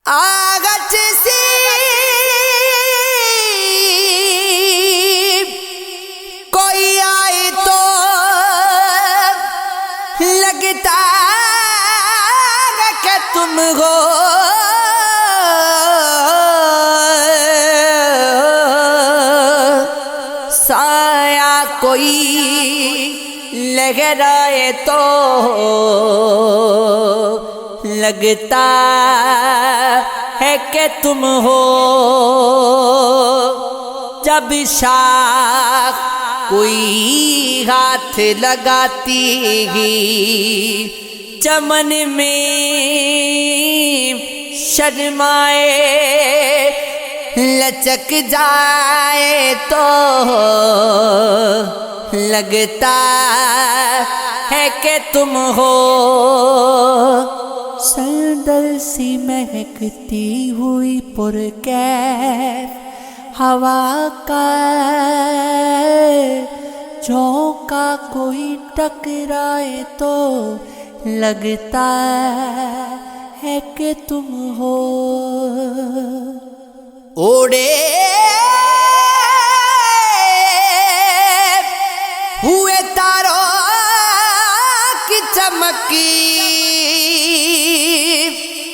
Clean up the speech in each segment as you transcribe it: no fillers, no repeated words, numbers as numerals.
آغچ سی کوئی آئے تو لگتا کہ تم ہو، سایہ کوئی لہرائے تو لگتا ہے کہ تم ہو، جب شاخ کوئی ہاتھ لگاتی ہی چمن میں شرمائے لچک جائے تو لگتا ہے کہ تم ہو، سندل سی مہکتی ہوئی پرکیف ہوا کا جھونکا کوئی ٹکرائے تو لگتا ہے کہ تم ہو، اوڑے ہوئے تاروں کی چمکی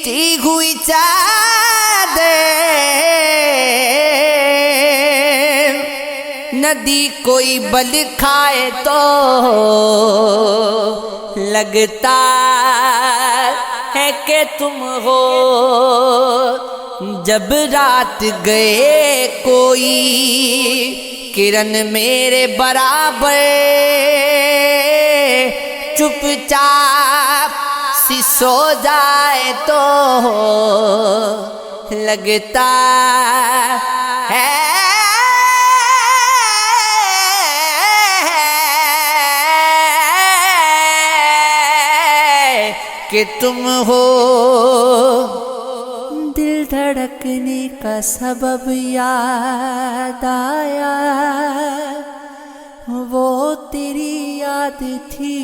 ٹی ہوئی چادر، ندی کوئی بل کھائے تو لگتا ہے کہ تم ہو، جب رات گئے کوئی کرن میرے برابر چپ چاپ سی سو جائے تو لگتا ہے کہ تم ہو، دل دھڑکنے کا سبب یاد آیا، وہ تیری یاد تھی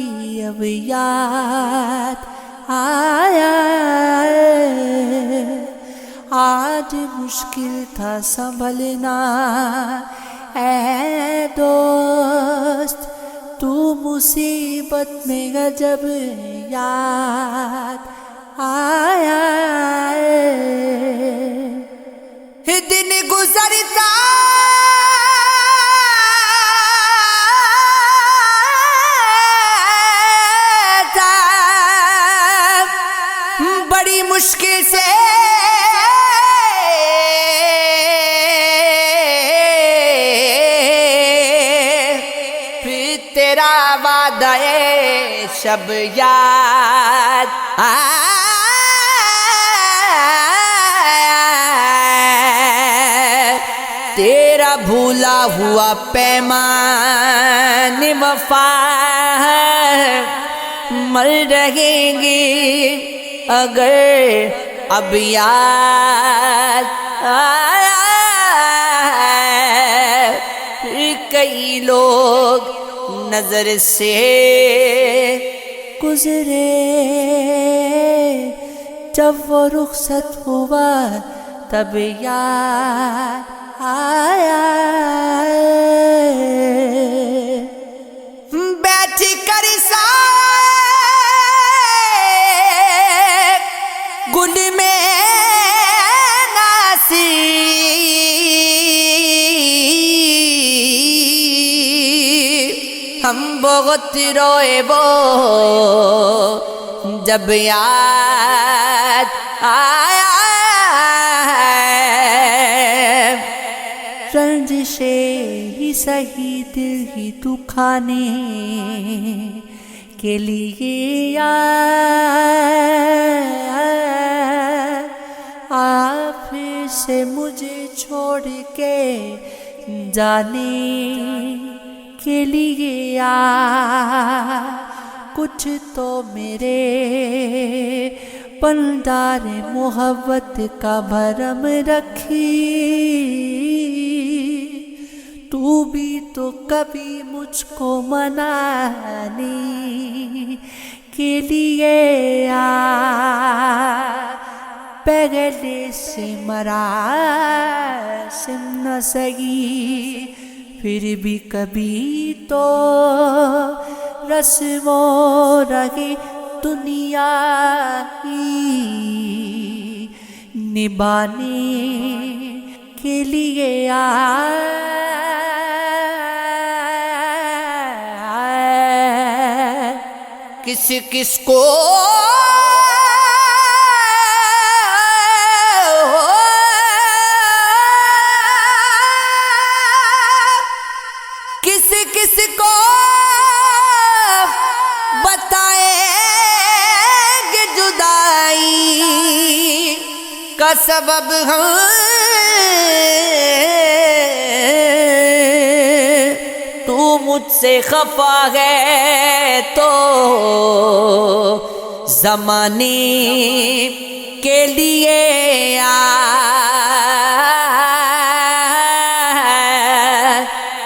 اب یاد آیا، آج مشکل تھا سنبھلنا اے دوست، تو مصیبت میں جب یاد آیا، دن گزرتا تھا بڑی مشکل سے، پھر تیرا وعدہ شب یاد آیا، تیرا بھولا ہوا پیمان وفا مر رہیں گی اگر اب یاد آیا، پھر کئی لوگ نظر سے گزرے، جب وہ رخصت ہوا تب یاد آیا، بیٹھ کر سائے گل میں ناسی ہم بہت روئے وہ جب یاد آیا، رنجشیں ہی سہی دل ہی دکھانے کے لیے آپ سے مجھے چھوڑ کے جانے کے لیے کچھ تو میرے پندار محبت کا بھرم رکھی، تو بھی تو کبھی مجھ کو منانے کے لیے پہلے سے مراسم نہ سہی، پھر بھی کبھی تو رسم و رگے دنیا کی نبھانے کے لیے کس کس کو کس کس کو بتائیں گے جدائی کا سبب تو مجھ سے خفا ہے تو زمانے کے لیے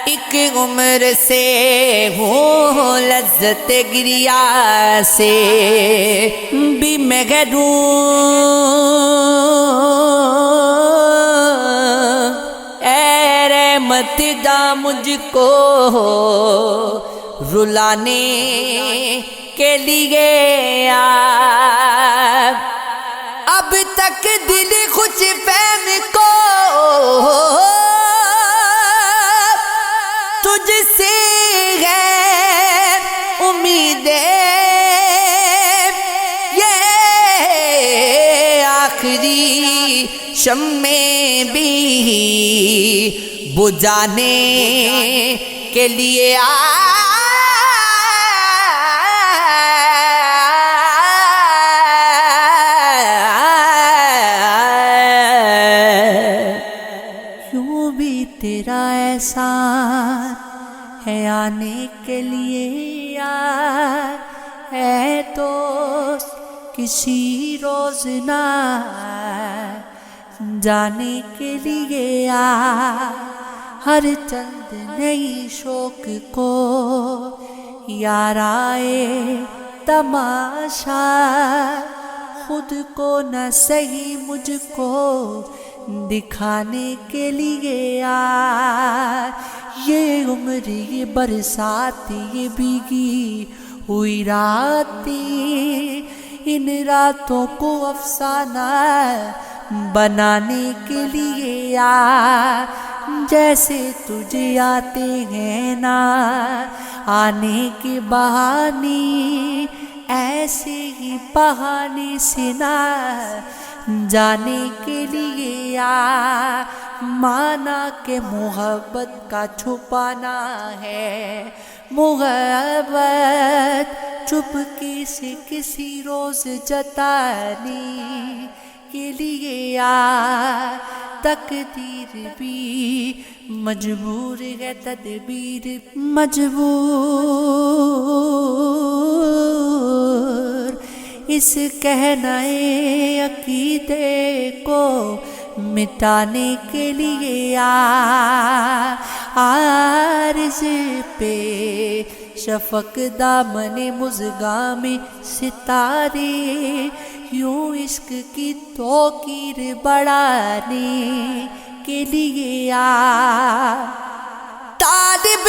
ایک عمر سے ہوں لذت گریا سے بھی محروم، اے رحمت دا مجھ کو رلانے کے لیے اب تک دل خوش فہم کو تجھ سے ہے امید، یہ آخری شمع بھی بجھانے کے لیے یوں بھی تیرا احسان ہے آنے کے لیے ہے دوست کسی روز نہ جانے کے لیے ہر چند نئی شوق کو یار آئے تماشا، خود کو نہ صحیح مجھ کو دکھانے کے لیے یہ عمر یہ برسات یہ بھیگی ہوئی راتیں، ان راتوں کو افسانہ بنانے کے لیے جیسے تجھے آتے ہیں نا آنے کے بہانے، ایسے ہی بہانے سے نہ جانے کے لیے مانا کہ محبت کا چھپانا ہے، محبت چپکے سے کسی روز جتانے کے لیے تقدیر بھی مجبور ہے تدبیر مجبور اس کہنائے عقیدے کو مٹانے کے لیے عارض پہ شفق دامن مژگاں میں ستارے یوں عشق کی توقیر بڑھانے کے لیے طالب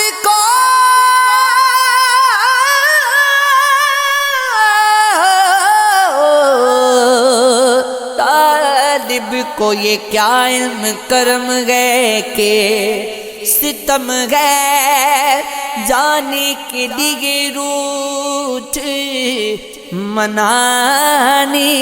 کو یہ کیا علم کرم گئے کہ ستم گئے جانے کے لیے روٹ منانے